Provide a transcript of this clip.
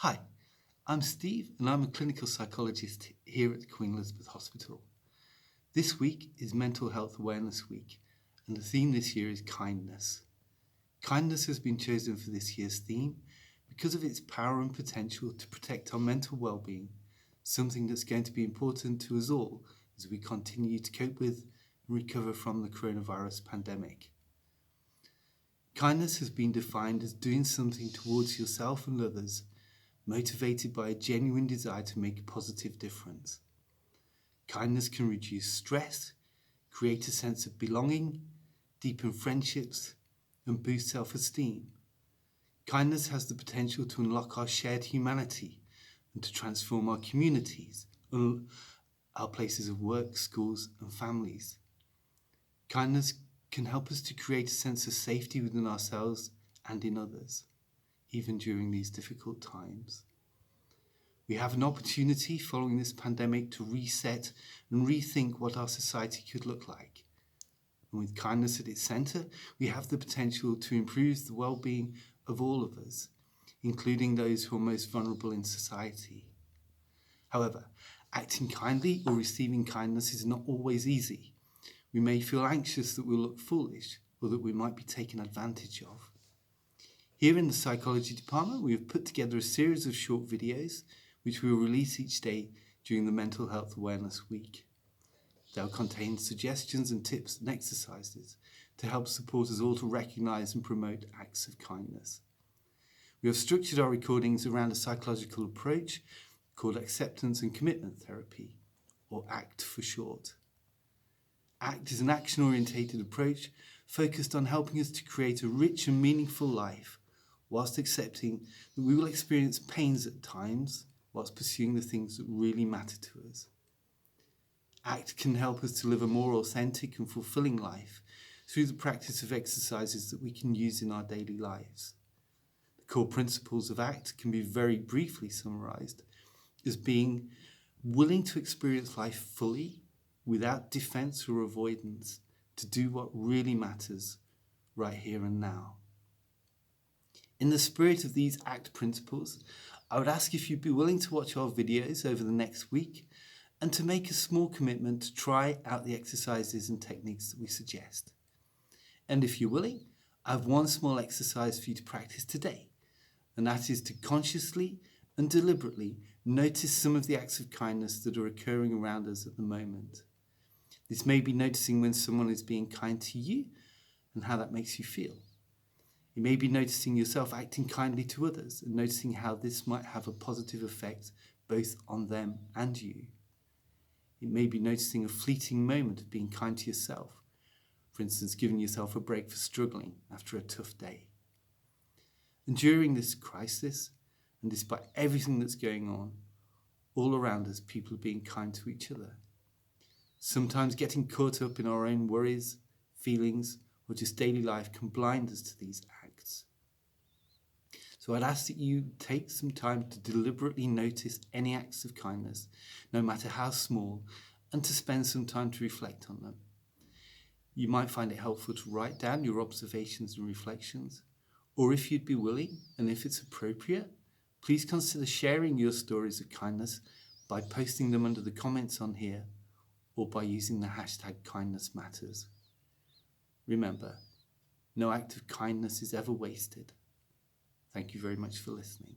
Hi, I'm Steve and I'm a clinical psychologist here at the Queen Elizabeth Hospital. This week is Mental Health Awareness Week and the theme this year is kindness. Kindness has been chosen for this year's theme because of its power and potential to protect our mental well-being, something that's going to be important to us all as we continue to cope with and recover from the coronavirus pandemic. Kindness has been defined as doing something towards yourself and others motivated by a genuine desire to make a positive difference. Kindness can reduce stress, create a sense of belonging, deepen friendships, and boost self-esteem. Kindness has the potential to unlock our shared humanity and to transform our communities, our places of work, schools, and families. Kindness can help us to create a sense of safety within ourselves and in others, even during these difficult times. We have an opportunity following this pandemic to reset and rethink what our society could look like. And with kindness at its centre, we have the potential to improve the well-being of all of us, including those who are most vulnerable in society. However, acting kindly or receiving kindness is not always easy. We may feel anxious that we'll look foolish or that we might be taken advantage of. Here in the psychology department, we have put together a series of short videos which we will release each day during the Mental Health Awareness Week. They'll contain suggestions and tips and exercises to help support us all to recognise and promote acts of kindness. We have structured our recordings around a psychological approach called acceptance and commitment therapy, or ACT for short. ACT is an action-orientated approach focused on helping us to create a rich and meaningful life whilst accepting that we will experience pains at times whilst pursuing the things that really matter to us. ACT can help us to live a more authentic and fulfilling life through the practice of exercises that we can use in our daily lives. The core principles of ACT can be very briefly summarised as being willing to experience life fully, without defence or avoidance, to do what really matters right here and now. In the spirit of these ACT principles, I would ask if you'd be willing to watch our videos over the next week and to make a small commitment to try out the exercises and techniques that we suggest. And if you're willing, I have one small exercise for you to practice today, and that is to consciously and deliberately notice some of the acts of kindness that are occurring around us at the moment. This may be noticing when someone is being kind to you and how that makes you feel. You may be noticing yourself acting kindly to others and noticing how this might have a positive effect both on them and you. It may be noticing a fleeting moment of being kind to yourself, for instance, giving yourself a break for struggling after a tough day. And during this crisis, and despite everything that's going on, all around us, people are being kind to each other. Sometimes getting caught up in our own worries, feelings, or just daily life can blind us to these acts. So I'd ask that you take some time to deliberately notice any acts of kindness, no matter how small, and to spend some time to reflect on them. You might find it helpful to write down your observations and reflections, or if you'd be willing, and if it's appropriate, please consider sharing your stories of kindness by posting them under the comments on here, or by using the hashtag #KindnessMatters. Remember, no act of kindness is ever wasted. Thank you very much for listening.